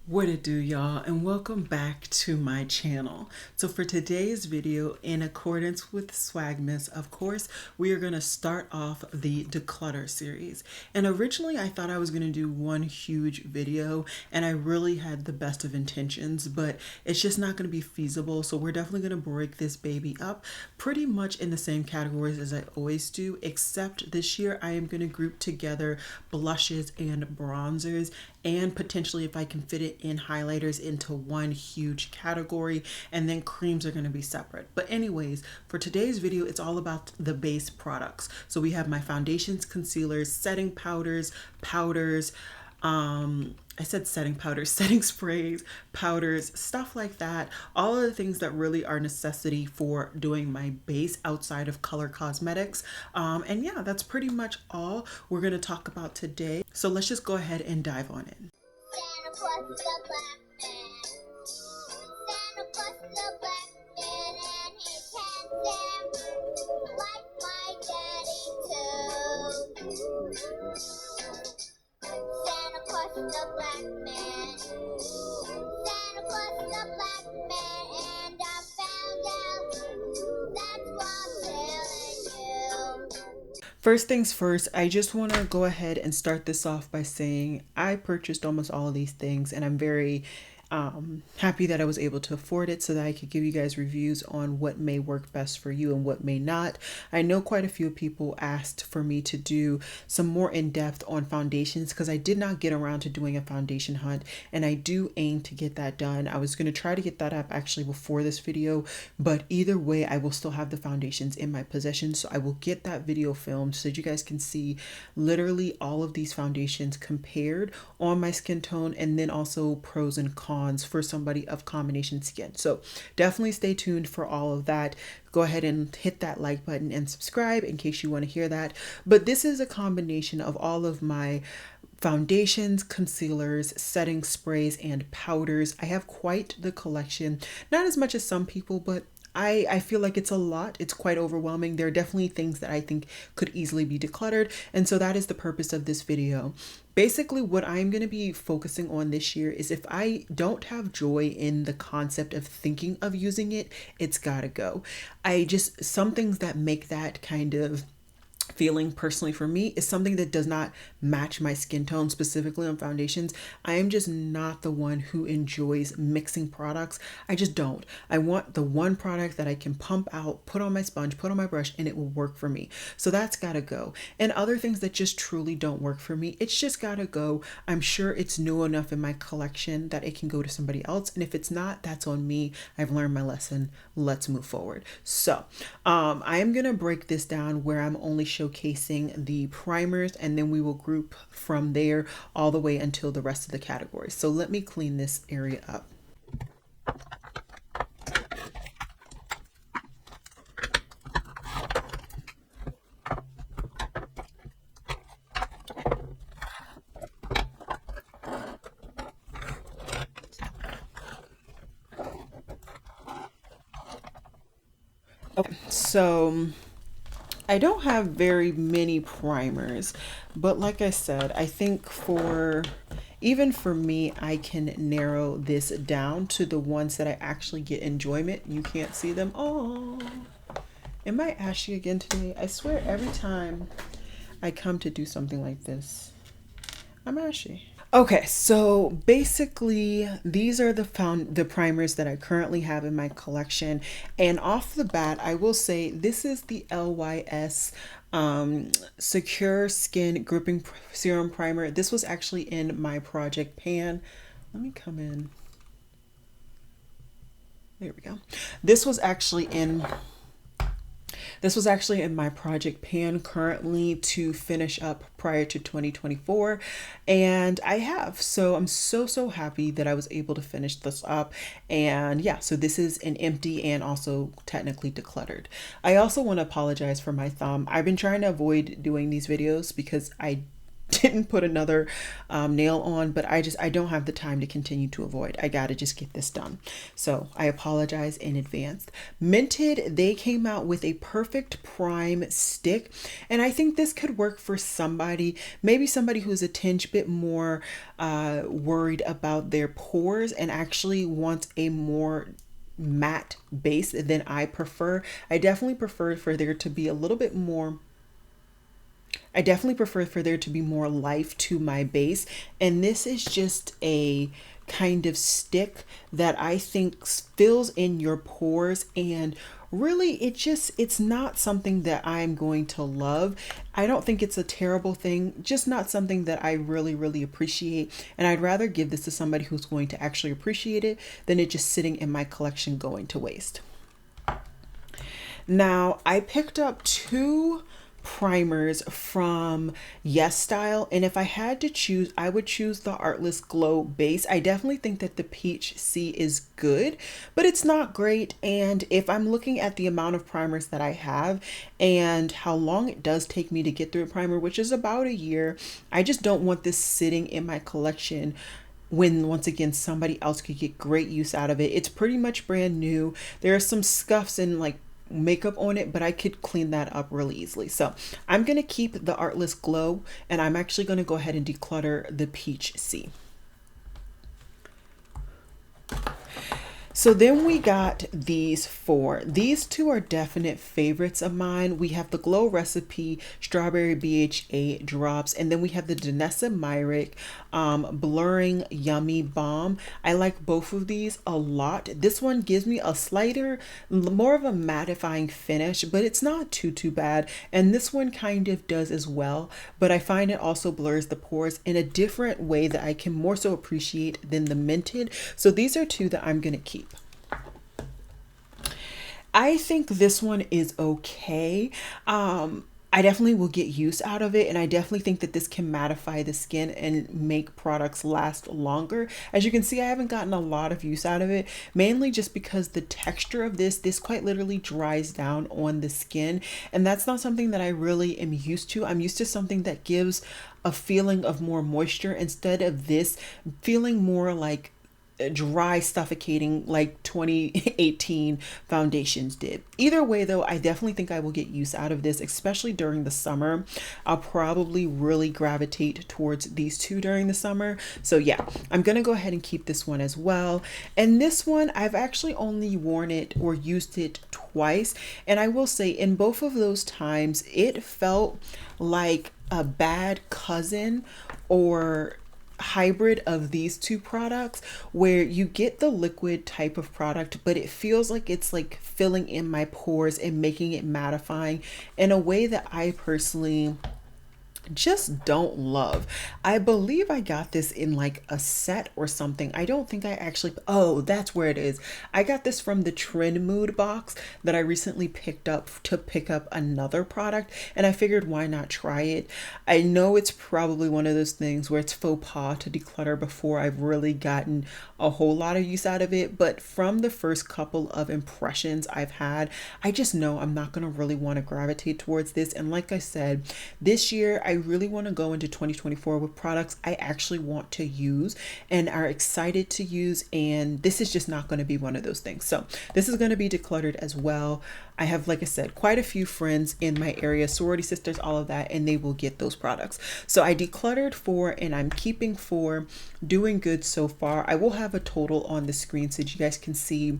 What it do, y'all, and welcome back to my channel. So for today's video, in accordance with Swagmas, of course, we are going to start off the Declutter series. And originally I thought I was going to do one huge video, and I really had the best of intentions, but it's just not going to be feasible. So we're definitely going to break this baby up pretty much in the same categories as I always do, except this year I am going to group together blushes and bronzers, and potentially, if I can fit it in, highlighters into one huge category, and then creams are going to be separate. But anyways, for today's video, it's all about the base products. So we have my foundations, concealers, setting powders, I said setting powders, setting sprays, powders, stuff like that. All of the things that really are necessity for doing my base outside of color cosmetics. And yeah, that's pretty much all we're going to talk about today. So let's just go ahead and dive on in. The black man. Santa Claus the black man, and I found out that's what I'm telling you. First things first, I just want to go ahead and start this off by saying I purchased almost all of these things, and I'm very happy that I was able to afford it so that I could give you guys reviews on what may work best for you and what may not. I know quite a few people asked for me to do some more in-depth on foundations because I did not get around to doing a foundation hunt, and I do aim to get that done. I was going to try to get that up actually before this video, but either way I will still have the foundations in my possession, so I will get that video filmed so that you guys can see literally all of these foundations compared on my skin tone, and then also pros and cons for somebody of combination skin. So definitely stay tuned for all of that. Go ahead and hit that like button and subscribe in case you want to hear that. But this is a combination of all of my foundations, concealers, setting sprays, and powders. I have quite the collection, not as much as some people, but I feel like it's a lot. It's quite overwhelming. There are definitely things that I think could easily be decluttered. And so that is the purpose of this video. Basically, what I'm going to be focusing on this year is if I don't have joy in the concept of thinking of using it, it's got to go. Some things that make that kind of feeling personally for me is something that does not match my skin tone, specifically on foundations. I am just not the one who enjoys mixing products. I just don't. I want the one product that I can pump out, put on my sponge, put on my brush, and it will work for me. So that's gotta go. And other things that just truly don't work for me, it's just gotta go. I'm sure it's new enough in my collection that it can go to somebody else. And if it's not, that's on me. I've learned my lesson. Let's move forward. So I am gonna break this down where I'm only showcasing the primers, and then we will group from there all the way until the rest of the categories. So let me clean this area up. Okay, so I don't have very many primers, but like I said, I think even for me, I can narrow this down to the ones that I actually get enjoyment. You can't see them. Oh, am I ashy again today? I swear every time I come to do something like this, I'm ashy. Okay, so basically these are the primers that I currently have in my collection, and off the bat I will say this is the LYS Secure Skin Gripping Serum Primer. This was actually in my project pan. Let me come in. There we go. This was actually in my project pan currently to finish up prior to 2024, and I have. So I'm so happy that I was able to finish this up. And yeah, so this is an empty and also technically decluttered. I also want to apologize for my thumb. I've been trying to avoid doing these videos because I didn't put another nail on, but I don't have the time to continue to avoid. I gotta just get this done. So I apologize in advance. Minted, they came out with a perfect prime stick, and I think this could work for somebody, maybe somebody who's a tinge bit more worried about their pores and actually wants a more matte base than I prefer. I definitely prefer for there to be a little bit more I definitely prefer for there to be more life to my base. And this is just a kind of stick that I think fills in your pores, and really it's not something that I'm going to love. I don't think it's a terrible thing, just not something that I really appreciate, and I'd rather give this to somebody who's going to actually appreciate it than it just sitting in my collection going to waste. Now, I picked up two primers from Yes Style, and if I had to choose, I would choose the Artless Glow base. I definitely think that the Peach C is good, but it's not great. And if I'm looking at the amount of primers that I have and how long it does take me to get through a primer, which is about a year, I just don't want this sitting in my collection when once again somebody else could get great use out of it. It's pretty much brand new. There are some scuffs and like makeup on it, but I could clean that up really easily. So I'm going to keep the Artless Glow, and I'm actually going to go ahead and declutter the Peach C. So then we got these four. These two are definite favorites of mine. We have the Glow Recipe Strawberry BHA Drops, and then we have the Danessa Myrick Blurring Yummy Balm. I like both of these a lot. This one gives me a slighter, more of a mattifying finish, but it's not too bad. And this one kind of does as well, but I find it also blurs the pores in a different way that I can more so appreciate than the Minted. So these are two that I'm going to keep. I think this one is okay. I definitely will get use out of it, and I definitely think that this can mattify the skin and make products last longer. As you can see, I haven't gotten a lot of use out of it, mainly just because the texture of this quite literally dries down on the skin, and that's not something that I really am used to. I'm used to something that gives a feeling of more moisture instead of this feeling more like dry, suffocating like 2018 foundations did. Either way though, I definitely think I will get use out of this, especially during the summer. I'll probably really gravitate towards these two during the summer. So yeah, I'm gonna go ahead and keep this one as well. And this one, I've actually only worn it or used it twice, and I will say in both of those times it felt like a bad cousin or hybrid of these two products, where you get the liquid type of product, but it feels like it's like filling in my pores and making it mattifying in a way that I personally just don't love. I believe I got this in like a set or something. I don't think I actually, oh, that's where it is. I got this from the Trend Mood box that I recently picked up to pick up another product, and I figured why not try it. I know it's probably one of those things where it's faux pas to declutter before I've really gotten a whole lot of use out of it, but from the first couple of impressions I've had, I just know I'm not going to really want to gravitate towards this. And like I said, this year I really want to go into 2024 with products I actually want to use and are excited to use, and this is just not going to be one of those things. So this is going to be decluttered as well. I have, like I said, quite a few friends in my area, sorority sisters, all of that, and they will get those products. So I decluttered 4 and I'm keeping 4. Doing good so far. I will have a total on the screen so that you guys can see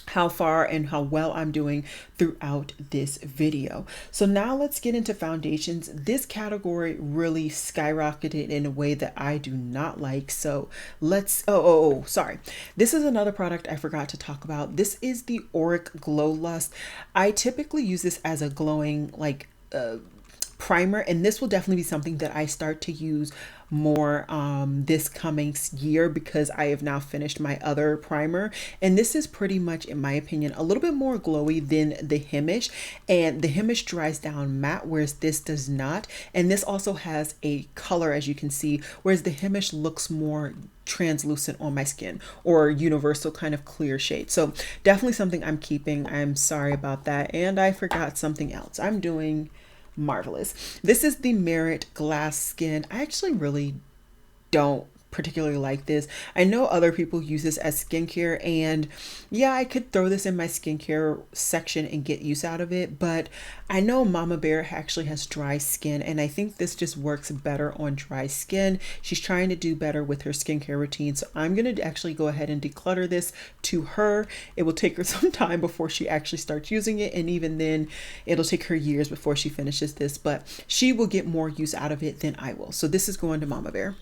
how far and how well I'm doing throughout this video. So now let's get into foundations. This category really skyrocketed in a way that I do not like. So let's, sorry. This is another product I forgot to talk about. This is the Auric Glow Lust. I typically use this as a glowing primer, and this will definitely be something that I start to use more this coming year because I have now finished my other primer, and this is pretty much, in my opinion, a little bit more glowy than the Hemish, and the Hemish dries down matte whereas this does not, and this also has a color, as you can see, whereas the Hemish looks more translucent on my skin or universal kind of clear shade. So definitely something I'm keeping. I'm sorry about that, and I forgot something else. I'm doing marvelous. This is the Merit Glass Skin. I actually really don't particularly like this. I know other people use this as skincare, and yeah, I could throw this in my skincare section and get use out of it, but I know Mama Bear actually has dry skin, and I think this just works better on dry skin. She's trying to do better with her skincare routine, so I'm gonna actually go ahead and declutter this to her. It will take her some time before she actually starts using it, and even then it'll take her years before she finishes this, but she will get more use out of it than I will. So this is going to Mama Bear.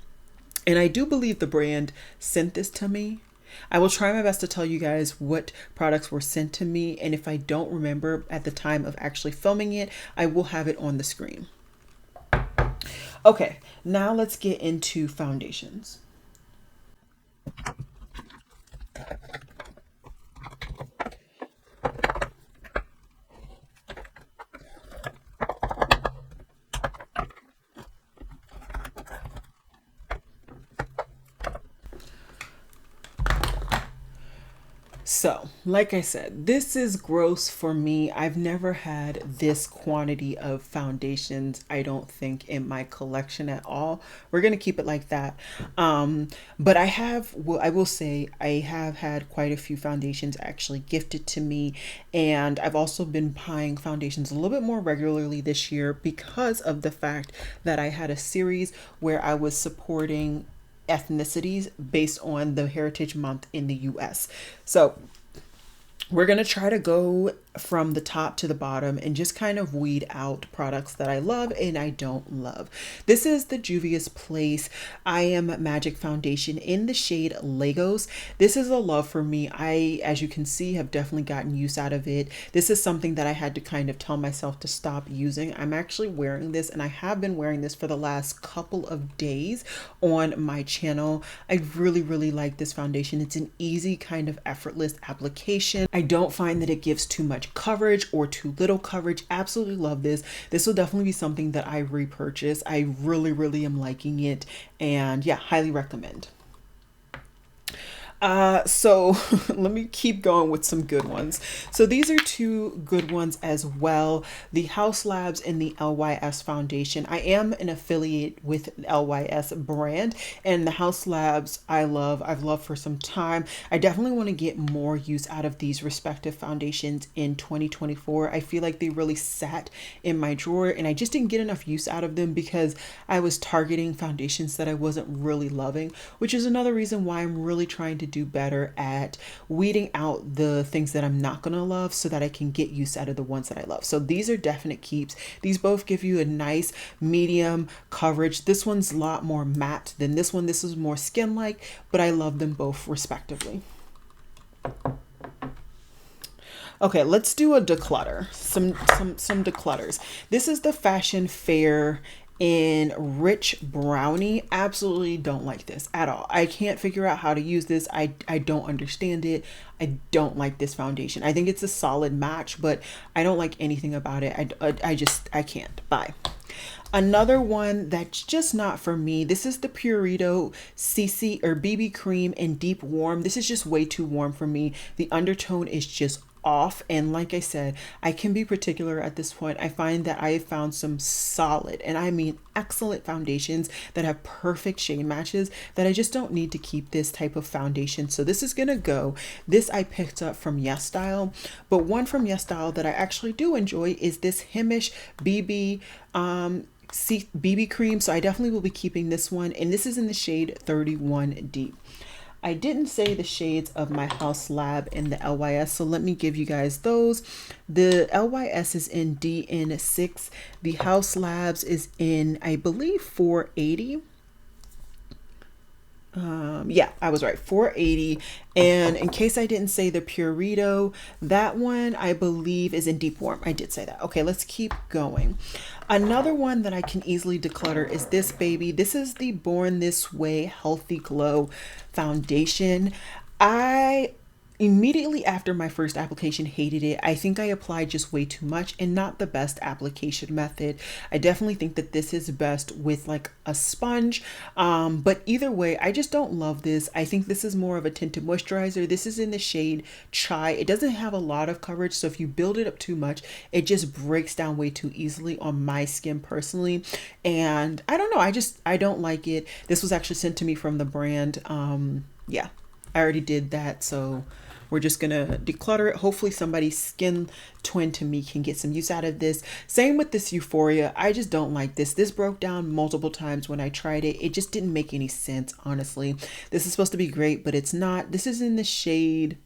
And I do believe the brand sent this to me. I will try my best to tell you guys what products were sent to me. And if I don't remember at the time of actually filming it, I will have it on the screen. Okay, now let's get into foundations. So, like I said, this is gross for me. I've never had this quantity of foundations, I don't think, in my collection at all. We're going to keep it like that. But I will say, I have had quite a few foundations actually gifted to me. And I've also been buying foundations a little bit more regularly this year because of the fact that I had a series where I was supporting ethnicities based on the Heritage Month in the US. So we're going to try to go from the top to the bottom and just kind of weed out products that I love and I don't love. This is the Juvia's Place I Am Magic Foundation in the shade Legos. This is a love for me. I, as you can see, have definitely gotten use out of it. This is something that I had to kind of tell myself to stop using. I'm actually wearing this, and I have been wearing this for the last couple of days on my channel. I really like this foundation. It's an easy kind of effortless application. I don't find that it gives too much coverage or too little coverage. Absolutely love this. This will definitely be something that I repurchase. I really am liking it, and yeah, highly recommend. So let me keep going with some good ones. So these are two good ones as well. The Haus Labs and the LYS Foundation. I am an affiliate with LYS brand, and the Haus Labs I've loved for some time. I definitely want to get more use out of these respective foundations in 2024. I feel like they really sat in my drawer and I just didn't get enough use out of them because I was targeting foundations that I wasn't really loving, which is another reason why I'm really trying to do better at weeding out the things that I'm not gonna love so that I can get use out of the ones that I love. So these are definite keeps. These both give you a nice medium coverage. This one's a lot more matte than this one. This is more skin-like, but I love them both respectively. Okay, let's do a declutter. Some declutters. This is the Fashion Fair in Rich Brownie. Absolutely don't like this at all. I can't figure out how to use this. I don't understand it. I don't like this foundation. I think it's a solid match, but I don't like anything about it. I can't. Bye. Another one that's just not for me. This is the Purito CC or BB cream in deep warm. This is just way too warm for me. The undertone is just off, and like I said, I can be particular at this point. I find that I have found some solid, and I mean excellent foundations that have perfect shade matches that I just don't need to keep this type of foundation. So this is gonna go. This I picked up from Yes Style, but one from Yes Style that I actually do enjoy is this Hemish BB BB cream. So I definitely will be keeping this one, and this is in the shade 31 Deep. I didn't say the shades of my Haus Lab and the LYS, so let me give you guys those. The LYS is in DN6. The Haus Labs is in, I believe, 480. Yeah, I was right, 480. And in case I didn't say the Purito, that one I believe is in deep warm. I did say that. Okay, let's keep going. Another one that I can easily declutter is this baby. This is the Born This Way Healthy Glow foundation. I immediately after my first application, hated it. I think I applied just way too much and not the best application method. I definitely think that this is best with like a sponge, but either way, I just don't love this. I think this is more of a tinted moisturizer. This is in the shade Chai. It doesn't have a lot of coverage, so if you build it up too much, it just breaks down way too easily on my skin personally, and I don't know, I don't like it. This was actually sent to me from the brand. Yeah, I already did that, so we're just gonna declutter it. Hopefully somebody's skin twin to me can get some use out of this. Same with this Euphoria. I just don't like this. This broke down multiple times when I tried it. It just didn't make any sense, honestly. This is supposed to be great, but it's not. This is in the shade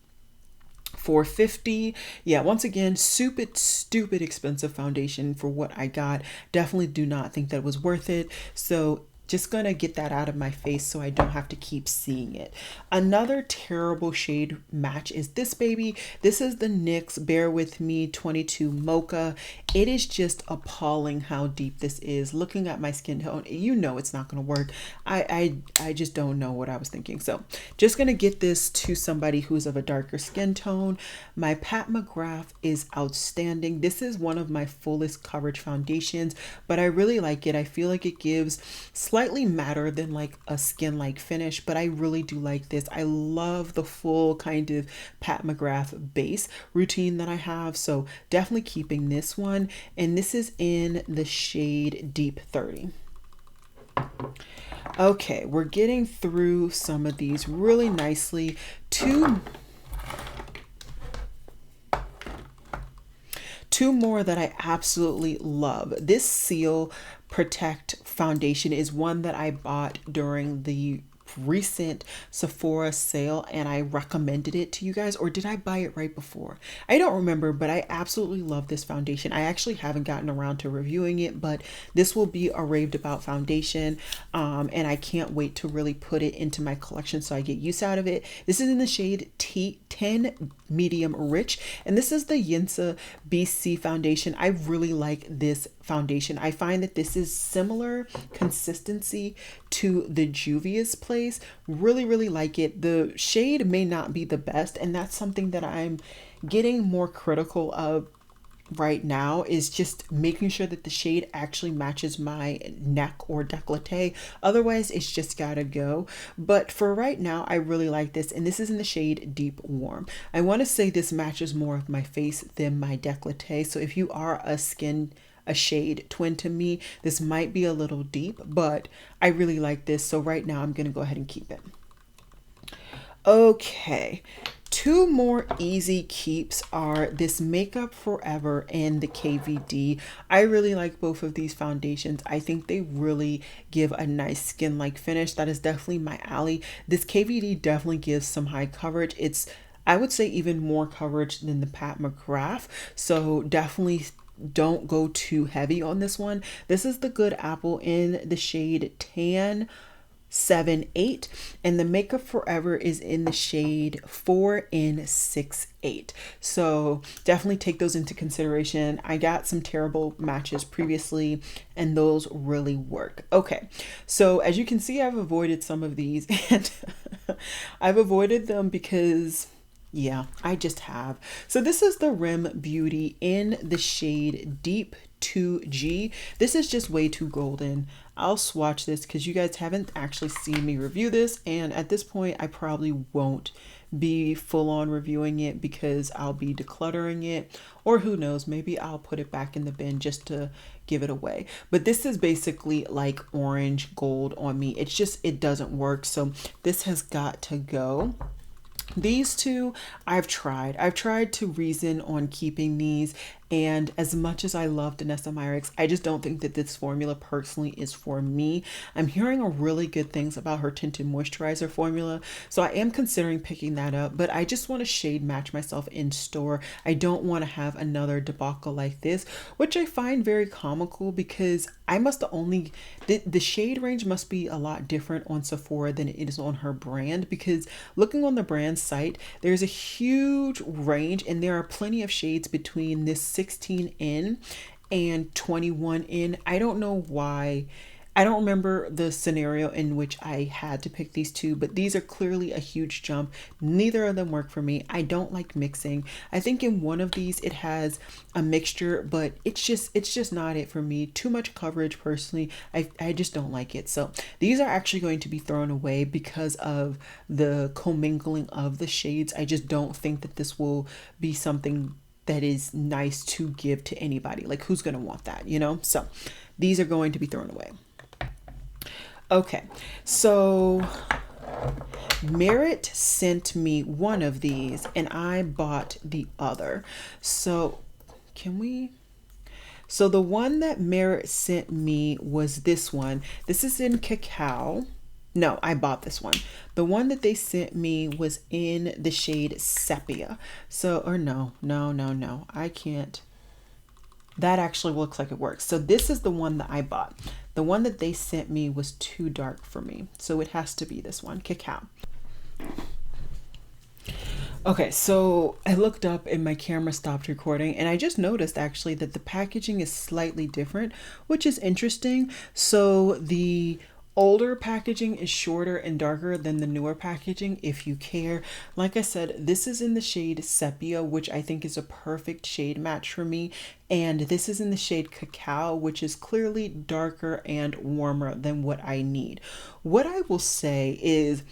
450. Yeah, once again, stupid expensive foundation for what I got. Definitely do not think that was worth it. So just gonna get that out of my face so I don't have to keep seeing it. Another terrible shade match is this baby. This is the NYX Bear With Me 22 Mocha. It is just appalling how deep this is. Looking at my skin tone, you know it's not gonna work. I just don't know what I was thinking. So just gonna get this to somebody who's of a darker skin tone. My Pat McGrath is outstanding. This is one of my fullest coverage foundations, but I really like it. I feel like it gives slightly matter than like a skin like finish, but I really do like this. I love the full kind of Pat McGrath base routine that I have, so definitely keeping this one. And this is in the shade Deep 30. Okay, we're getting through some of these really nicely. Two more that I absolutely love. This Seal Protect foundation is one that I bought during the recent Sephora sale and I recommended it to you guys, or did I buy it right before? I don't remember, but I absolutely love this foundation. I actually haven't gotten around to reviewing it, but this will be a raved about foundation, and I can't wait to really put it into my collection so I get use out of it. This is in the shade T10 Medium Rich, and this is the Yinsa BC foundation. I really like this foundation. I find that this is similar consistency to the Juvia's Place. Really like it. The shade may not be the best, and that's something that I'm getting more critical of right now, is just making sure that the shade actually matches my neck or décolleté. Otherwise it's just gotta go. But for right now, I really like this, and this is in the shade Deep Warm. I want to say this matches more of my face than my décolleté, so if you are a shade twin to me, this might be a little deep, but I really like this, so right now I'm gonna go ahead and keep it. Okay, two more easy keeps are this Makeup Forever and the KVD. I really like both of these foundations. I think they really give a nice skin like finish. That is definitely my alley. This KVD definitely gives some high coverage. It's, I would say, even more coverage than the Pat McGrath, so definitely don't go too heavy on this one. This is the Good Apple in the shade Tan 7-8, and the Makeup Forever is in the shade 4 in 6-8. So definitely take those into consideration. I got some terrible matches previously and those really work. Okay, so as you can see, I've avoided some of these and I've avoided them because yeah, I just have. So this is the Rim Beauty in the shade Deep 2G. This is just way too golden. I'll swatch this because you guys haven't actually seen me review this, and at this point I probably won't be full on reviewing it because I'll be decluttering it, or who knows, maybe I'll put it back in the bin just to give it away. But this is basically like orange gold on me. It's just, it doesn't work, so this has got to go. These two I've tried to reason on keeping these, and as much as I love Danessa Myricks, I just don't think that this formula personally is for me. I'm hearing really good things about her tinted moisturizer formula, so I am considering picking that up, but I just want to shade match myself in store. I don't want to have another debacle like this, which I find very comical because I must only, the shade range must be a lot different on Sephora than it is on her brand, because looking on the brand site, there's a huge range and there are plenty of shades between this 16 in and 21 in. I don't know why. I don't remember the scenario in which I had to pick these two, but these are clearly a huge jump. Neither of them work for me. I don't like mixing. I think in one of these it has a mixture, but it's just not it for me. Too much coverage personally. I just don't like it. So these are actually going to be thrown away because of the commingling of the shades. I just don't think that this will be something that is nice to give to anybody. Like, who's going to want that, you know? So these are going to be thrown away. Okay, so Merit sent me one of these and I bought the other. So can we? So the one that Merit sent me was this one. This is in cacao. No, I bought this one. The one that they sent me was in the shade sepia. So, or no, I can't. That actually looks like it works. So this is the one that I bought. The one that they sent me was too dark for me. So it has to be this one, cacao. Okay, so I looked up and my camera stopped recording and I just noticed actually that the packaging is slightly different, which is interesting. So the older packaging is shorter and darker than the newer packaging if you care. Like I said, this is in the shade sepia, which I think is a perfect shade match for me. And this is in the shade cacao, which is clearly darker and warmer than what I need. What I will say is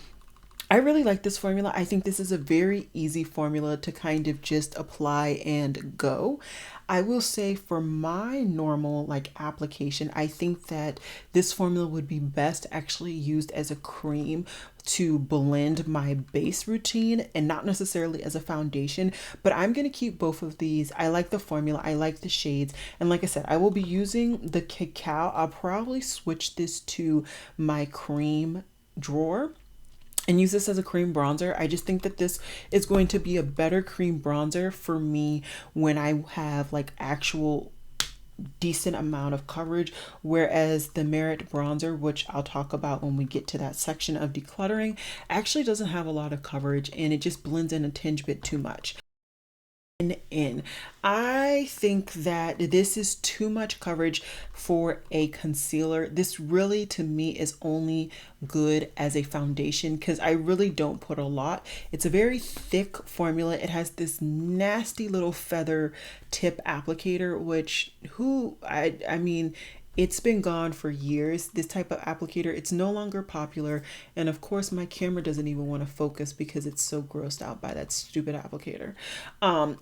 I really like this formula. I think this is a very easy formula to kind of just apply and go. I will say for my normal like application, I think that this formula would be best actually used as a cream to blend my base routine and not necessarily as a foundation, but I'm going to keep both of these. I like the formula. I like the shades. And like I said, I will be using the cacao. I'll probably switch this to my cream drawer and use this as a cream bronzer. I just think that this is going to be a better cream bronzer for me when I have like actual decent amount of coverage, whereas the Merit bronzer, which I'll talk about when we get to that section of decluttering, actually doesn't have a lot of coverage and it just blends in a tinge bit too much. I think that this is too much coverage for a concealer. This really to me is only good as a foundation because I really don't put a lot. It's a very thick formula. It has this nasty little feather tip applicator, which I mean, it's been gone for years, this type of applicator. It's no longer popular. And of course, my camera doesn't even want to focus because it's so grossed out by that stupid applicator.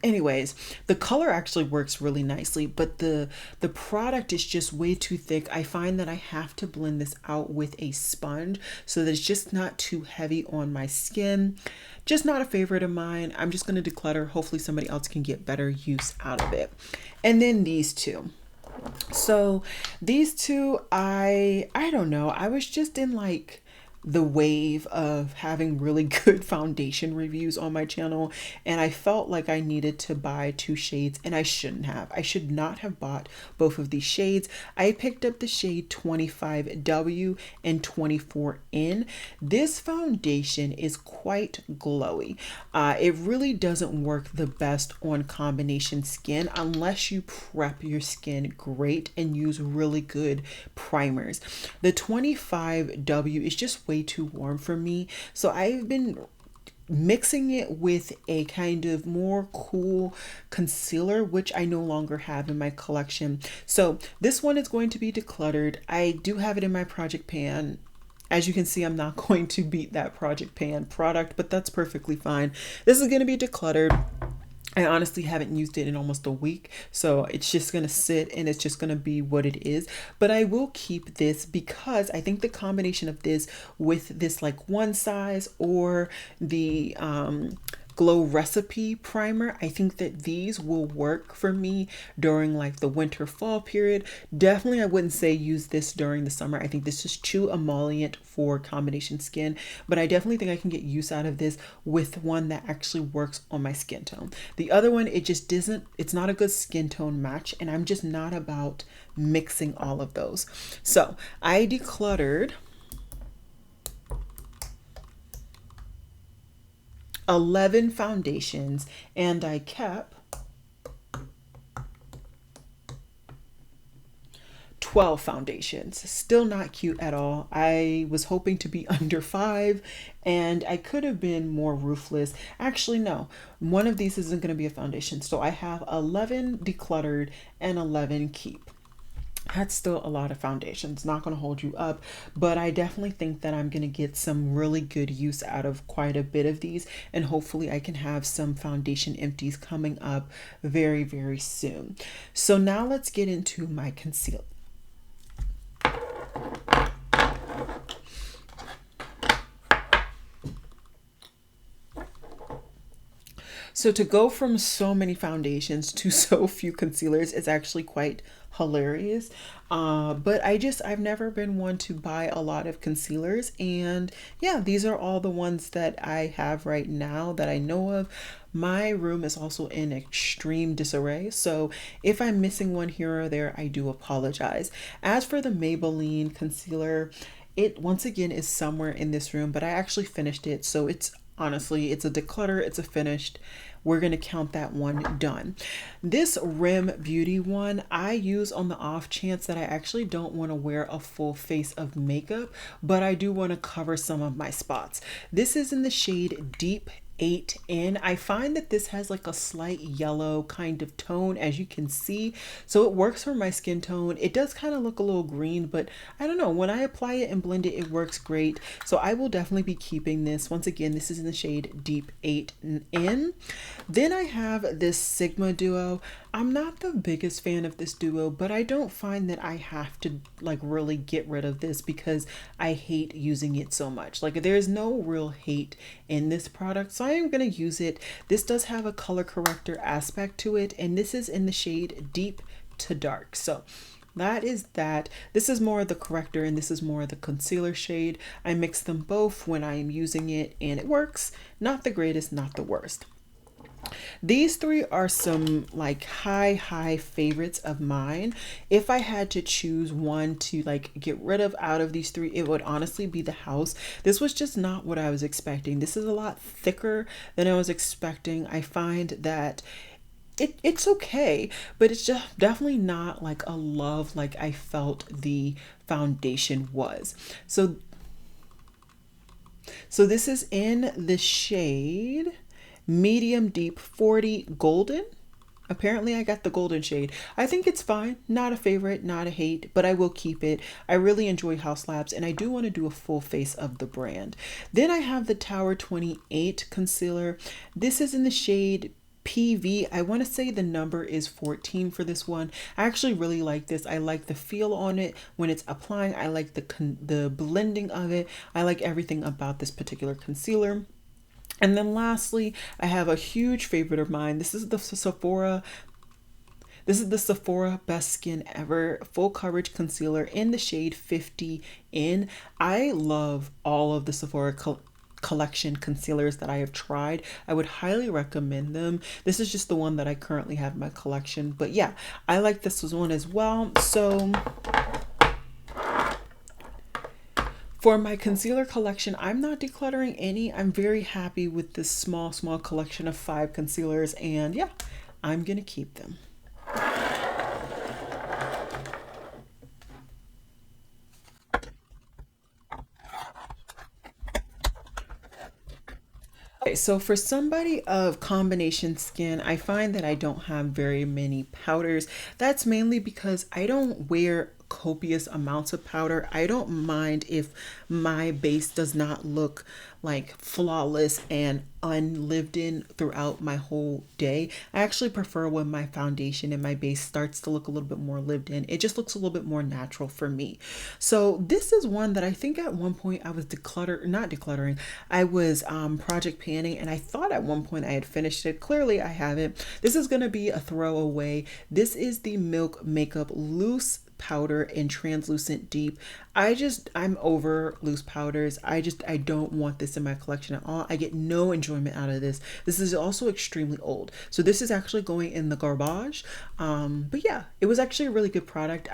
Anyways, the color actually works really nicely, but the product is just way too thick. I find that I have to blend this out with a sponge so that it's just not too heavy on my skin. Just not a favorite of mine. I'm just going to declutter. Hopefully somebody else can get better use out of it. And then these two. So these two, I don't know. I was just in like the wave of having really good foundation reviews on my channel, and I felt like I needed to buy two shades, and I shouldn't have. I should not have bought both of these shades. I picked up the shade 25W and 24N. This foundation is quite glowy. It really doesn't work the best on combination skin unless you prep your skin great and use really good primers. The 25W is just way too warm for me, so I've been mixing it with a kind of more cool concealer, which I no longer have in my collection. So this one is going to be decluttered. I do have it in my project pan. As you can see, I'm not going to beat that project pan product, but that's perfectly fine. This is going to be decluttered. I honestly haven't used it in almost a week, so it's just going to sit and it's just going to be what it is. But I will keep this because I think the combination of this with this like one size or the Glow Recipe primer, I think that these will work for me during like the winter fall period. Definitely I wouldn't say use this during the summer. I think this is too emollient for combination skin, but I definitely think I can get use out of this with one that actually works on my skin tone. The other one, it just doesn't, it's not a good skin tone match, and I'm just not about mixing all of those. So I decluttered 11 foundations and I kept 12 foundations. Still not cute at all. I was hoping to be under 5 and I could have been more ruthless. Actually, no, one of these isn't going to be a foundation. So I have 11 decluttered and 11 keep. That's still a lot of foundations, not going to hold you up, but I definitely think that I'm going to get some really good use out of quite a bit of these, and hopefully I can have some foundation empties coming up very, very soon. So now let's get into my concealer. So to go from so many foundations to so few concealers is actually quite hilarious. But I've never been one to buy a lot of concealers. And yeah, these are all the ones that I have right now that I know of. My room is also in extreme disarray. So if I'm missing one here or there, I do apologize. As for the Maybelline concealer, it once again is somewhere in this room, but I actually finished it. So it's honestly, it's a declutter, it's a finished. We're going to count that one done. This Rim Beauty one I use on the off chance that I actually don't want to wear a full face of makeup, but I do want to cover some of my spots. This is in the shade Deep 8N. I find that this has like a slight yellow kind of tone, as you can see, so it works for my skin tone. It does kind of look a little green, but I don't know, when I apply it and blend it, it works great. So I will definitely be keeping this. Once again, this is in the shade Deep 8N. Then I have this Sigma duo. I'm not the biggest fan of this duo, but I don't find that I have to like really get rid of this because I hate using it so much. Like there's no real hate in this product, so I am going to use it. This does have a color corrector aspect to it, and this is in the shade Deep to Dark. So that is that. This is more of the corrector and this is more of the concealer shade. I mix them both when I am using it and it works. Not the greatest, not the worst. These three are some like high favorites of mine. If I had to choose one to like get rid of out of these three, it would honestly be the Haus. This was just not what I was expecting. This is a lot thicker than I was expecting. I find that it's okay, but it's just definitely not like a love like I felt the foundation was. So this is in the shade Medium Deep 40 Golden. Apparently I got the golden shade. I think it's fine. Not a favorite, not a hate, but I will keep it. I really enjoy Haus Labs and I do want to do a full face of the brand. Then I have the Tower 28 concealer. This is in the shade PV. I want to say the number is 14 for this one. I actually really like this. I like the feel on it when it's applying. I like the blending of it. I like everything about this particular concealer. And then lastly, I have a huge favorite of mine. This is the Sephora Best Skin Ever Full Coverage Concealer in the shade 50N. I love all of the Sephora collection concealers that I have tried. I would highly recommend them. This is just the one that I currently have in my collection. But yeah, I like this one as well. So for my concealer collection, I'm not decluttering any. I'm very happy with this small collection of 5 concealers, and yeah, I'm gonna keep them. Okay, so for somebody of combination skin, I find that I don't have very many powders. That's mainly because I don't wear copious amounts of powder. I don't mind if my base does not look like flawless and unlived in throughout my whole day. I actually prefer when my foundation and my base starts to look a little bit more lived in. It just looks a little bit more natural for me. So this is one that I think at one point I was not decluttering. I was project panning and I thought at one point I had finished it. Clearly I haven't. This is going to be a throwaway. This is the Milk Makeup Loose Powder in Translucent Deep. I'm over loose powders. I don't want this in my collection at all. I get no enjoyment out of this. This is also extremely old. So this is actually going in the garbage. But yeah, it was actually a really good product.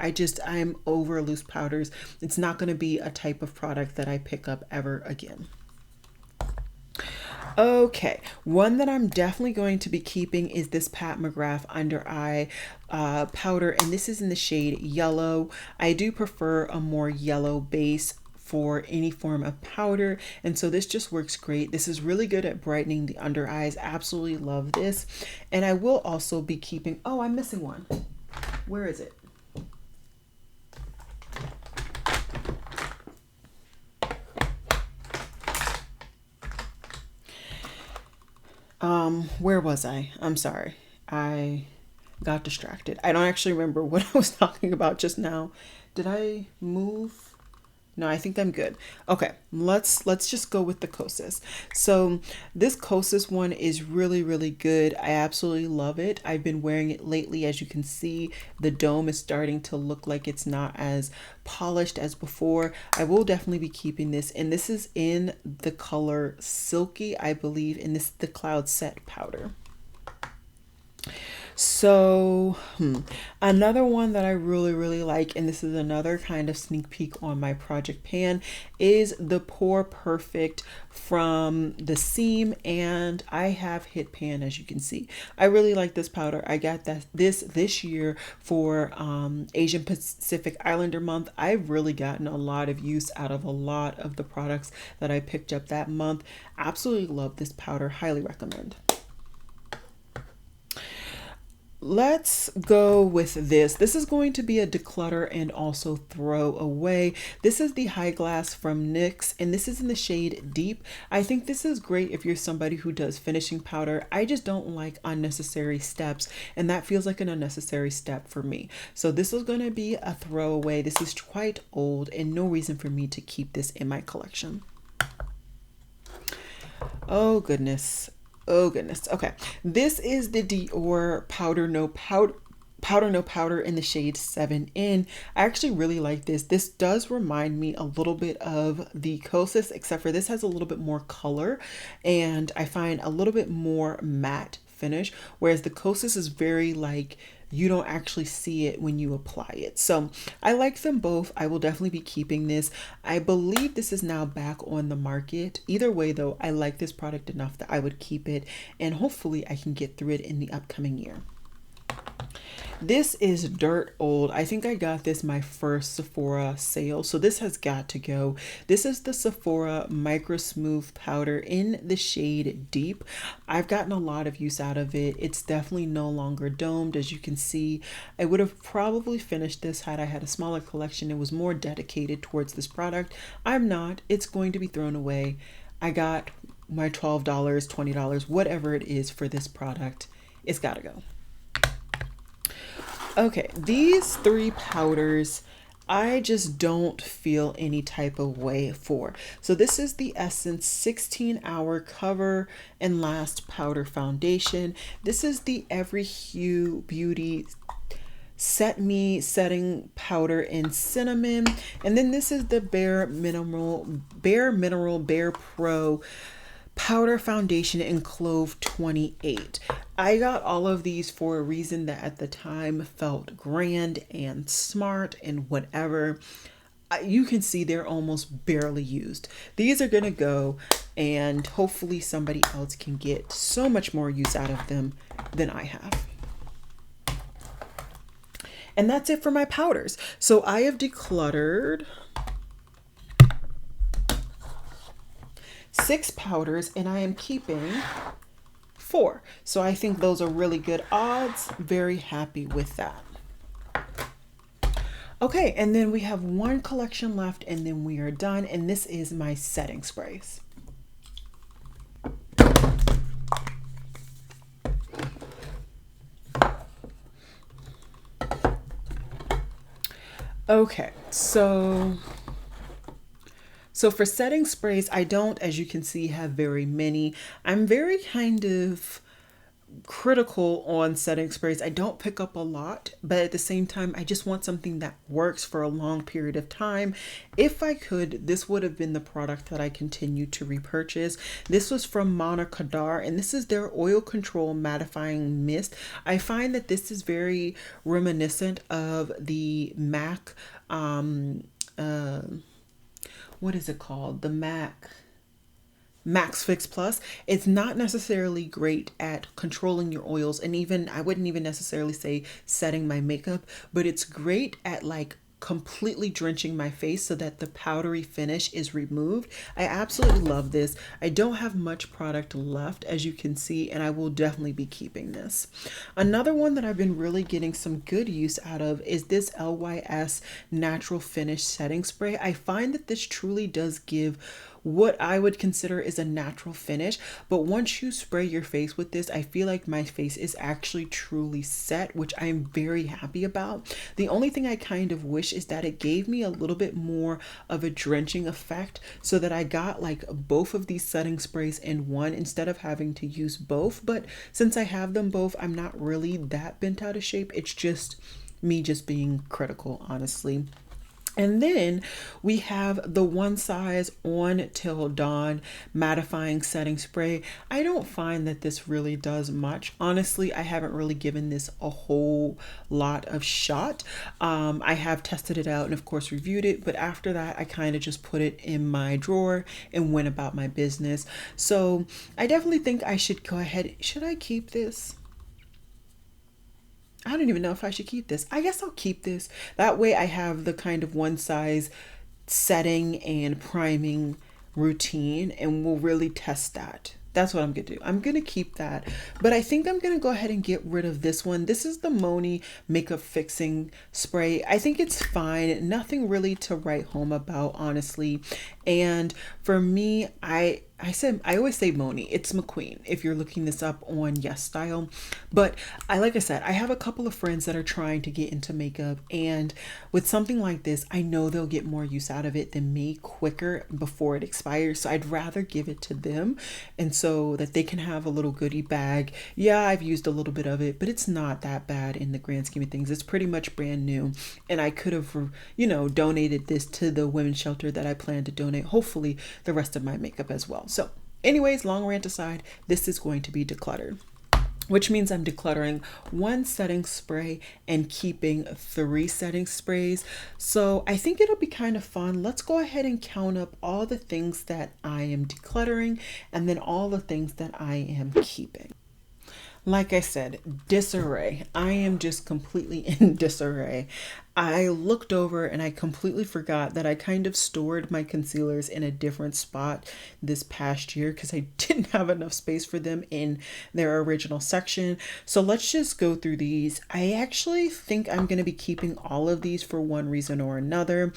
I'm over loose powders. It's not going to be a type of product that I pick up ever again. Okay, one that I'm definitely going to be keeping is this Pat McGrath under eye powder, and this is in the shade yellow. I do prefer a more yellow base for any form of powder, and so this just works great. This is really good at brightening the under eyes. Absolutely love this. And I will also be keeping, oh, I'm missing one. Where is it? Where was I? I'm sorry. I got distracted. I don't actually remember what I was talking about just now. Did I move? No, I think I'm good. Okay, let's just go with the Kosas. So this Kosas one is really good. I absolutely love it. I've been wearing it lately. As you can see, the dome is starting to look like it's not as polished as before. I will definitely be keeping this, and this is in the color Silky, I believe, and this is the Cloud Set powder. So, another one that I really like, and this is another kind of sneak peek on my project pan, is the Pour Perfect from the Seam, and I have hit pan, as you can see. I really like this powder. I got this year for Asian Pacific Islander month. I've really gotten a lot of use out of a lot of the products that I picked up that month. Absolutely love this powder. Highly recommend. Let's go with this. This is going to be a declutter and also throw away. This is the High Glass from NYX, and this is in the shade Deep. I think this is great if you're somebody who does finishing powder. I just don't like unnecessary steps, and that feels like an unnecessary step for me. So this is going to be a throwaway. This is quite old and no reason for me to keep this in my collection. Oh goodness. Oh goodness. Okay. This is the Dior Powder No Powder in the shade 7 in. I actually really like this. This does remind me a little bit of the Kosas, except for this has a little bit more color, and I find a little bit more matte finish, whereas the Kosas is very like, you don't actually see it when you apply it. So I like them both. I will definitely be keeping this. I believe this is now back on the market. Either way though, I like this product enough that I would keep it, and hopefully I can get through it in the upcoming year. This is dirt old. I think I got this my first Sephora sale, so this has got to go. This is the Sephora Micro Smooth Powder in the shade Deep. I've gotten a lot of use out of it. It's definitely no longer domed, as you can see. I would have probably finished this had I had a smaller collection. It was more dedicated towards this product. I'm not. It's going to be thrown away. I got my $12, $20, whatever it is for this product. It's got to go. Okay, these three powders I just don't feel any type of way for. So this is the Essence 16-Hour Cover and Last Powder Foundation. This is the Every Hue Beauty Set Me Setting Powder in Cinnamon. And then this is the Bare Pro Powder Foundation in Clove 28. I got all of these for a reason that at the time felt grand and smart and whatever. You can see they're almost barely used. These are gonna go, and hopefully somebody else can get so much more use out of them than I have. And that's it for my powders. So I have decluttered 6 powders, and I am keeping 4. So I think those are really good odds. Very happy with that. Okay, and then we have one collection left, and then we are done. And this is my setting sprays. Okay, so for setting sprays, I don't, as you can see, have very many. I'm very kind of critical on setting sprays. I don't pick up a lot, but at the same time, I just want something that works for a long period of time. If I could, this would have been the product that I continued to repurchase. This was from Monica Dar, and this is their Oil Control Mattifying Mist. I find that this is very reminiscent of the MAC, what is it called? The MAC Max Fix Plus. It's not necessarily great at controlling your oils, and even I wouldn't even necessarily say setting my makeup, but it's great at like completely drenching my face so that the powdery finish is removed. I absolutely love this. I don't have much product left, as you can see, and I will definitely be keeping this. Another one that I've been really getting some good use out of is this LYS Natural Finish Setting Spray. I find that this truly does give what I would consider is a natural finish, but once you spray your face with this, I feel like my face is actually truly set, which I'm very happy about. The only thing I kind of wish is that it gave me a little bit more of a drenching effect, so that I got like both of these setting sprays in one instead of having to use both. But since I have them both, I'm not really that bent out of shape. It's just me just being critical, honestly. And then we have the One Size On Till Dawn mattifying setting spray. I don't find that this really does much. Honestly, I haven't really given this a whole lot of shot. I have tested it out and of course reviewed it, but after that I kind of just put it in my drawer and went about my business. So I definitely think I should go ahead. Should I keep this? I don't even know if I should keep this. I guess I'll keep this. That way I have the kind of one size setting and priming routine, and we'll really test that. That's what I'm gonna do. I'm gonna keep that, but I think I'm gonna go ahead and get rid of this one. This is the Moni Makeup Fixing Spray. I think it's fine. Nothing really to write home about, honestly. And for me, I always say Moni. It's McQueen if you're looking this up on Yes Style. But like I said, I have a couple of friends that are trying to get into makeup, and with something like this, I know they'll get more use out of it than me quicker before it expires. So I'd rather give it to them, and so that they can have a little goodie bag. Yeah, I've used a little bit of it, but it's not that bad in the grand scheme of things. It's pretty much brand new, and I could have, donated this to the women's shelter that I plan to donate, hopefully, the rest of my makeup as well. So anyways, long rant aside, this is going to be decluttered, which means I'm decluttering one setting spray and keeping 3 setting sprays. So I think it'll be kind of fun. Let's go ahead and count up all the things that I am decluttering and then all the things that I am keeping. Like I said, disarray. I am just completely in disarray. I looked over and I completely forgot that I kind of stored my concealers in a different spot this past year because I didn't have enough space for them in their original section. So let's just go through these. I actually think I'm going to be keeping all of these for one reason or another.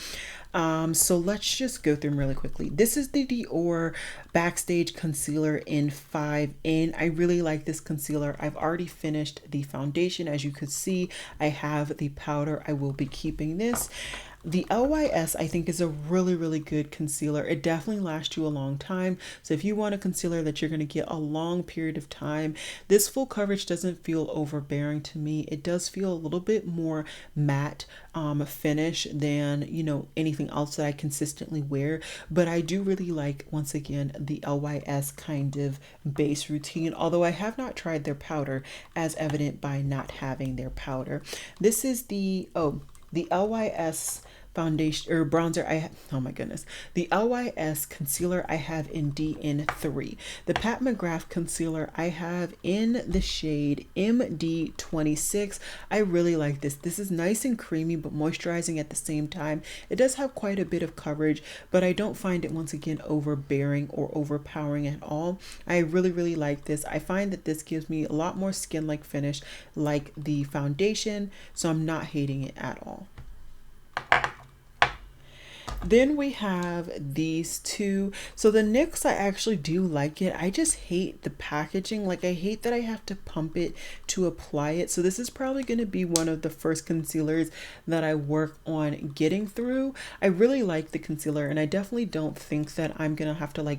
So let's just go through them really quickly. This is the Dior Backstage Concealer in 5N. I really like this concealer. I've already finished the foundation. As you could see, I have the powder. I will be keeping this. The LYS I think is a really, really good concealer. It definitely lasts you a long time. So if you want a concealer that you're going to get a long period of time, this full coverage doesn't feel overbearing to me. It does feel a little bit more matte finish than, anything else that I consistently wear. But I do really like, once again, the LYS kind of base routine, although I have not tried their powder, as evident by not having their powder. This is the LYS foundation or bronzer oh my goodness, the LYS concealer I have in DN3. The Pat McGrath concealer I have in the shade MD26. I really like this. This is nice and creamy but moisturizing at the same time. It does have quite a bit of coverage, but I don't find it, once again, overbearing or overpowering at all. I really, really like this. I find that this gives me a lot more skin-like finish like the foundation, so I'm not hating it at all. Then we have these two. So the NYX, I actually do like it. I just hate the packaging. Like, I hate that I have to pump it to apply it. So this is probably going to be one of the first concealers that I work on getting through. I really like the concealer, and I definitely don't think that I'm going to have to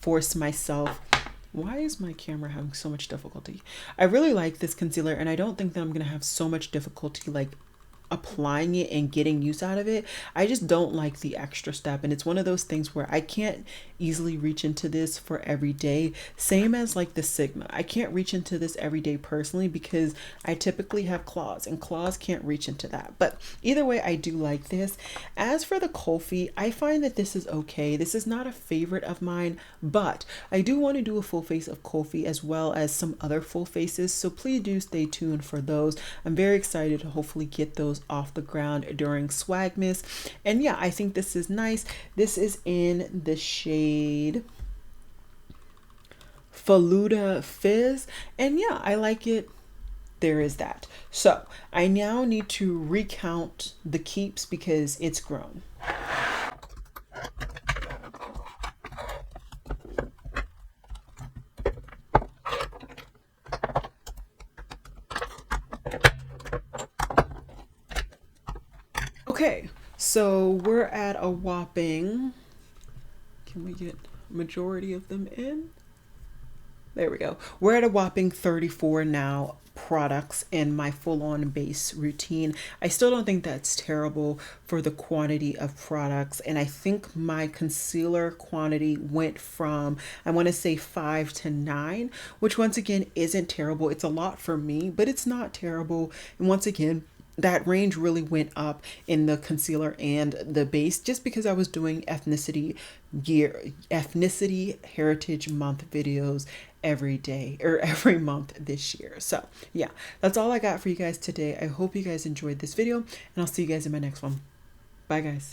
force myself. Why is my camera having so much difficulty? I really like this concealer, and I don't think that I'm going to have so much difficulty applying it and getting use out of it. I just don't like the extra step, and it's one of those things where I can't easily reach into this for every day. Same as like the Sigma, I can't reach into this every day personally because I typically have claws, and claws can't reach into that. But either way, I do like this. As for the Kofi, I find that this is okay. This is not a favorite of mine, but I do want to do a full face of Kofi as well as some other full faces, so please do stay tuned for those. I'm very excited to hopefully get those off the ground during Swagmas. And yeah, I think this is nice. This is in the shade Faluda Fizz, and yeah, I like it. There is that. So I now need to recount the keeps because it's grown. Okay, so we're at a whopping, can we get majority of them in? There we go. We're at a whopping 34 now products in my full-on base routine. I still don't think that's terrible for the quantity of products, and I think my concealer quantity went from, I want to say 5 to 9, which once again isn't terrible. It's a lot for me, but it's not terrible. And once again, that range really went up in the concealer and the base just because I was doing ethnicity heritage month videos every day or every month this year. So yeah, that's all I got for you guys today. I hope you guys enjoyed this video, and I'll see you guys in my next one. Bye guys.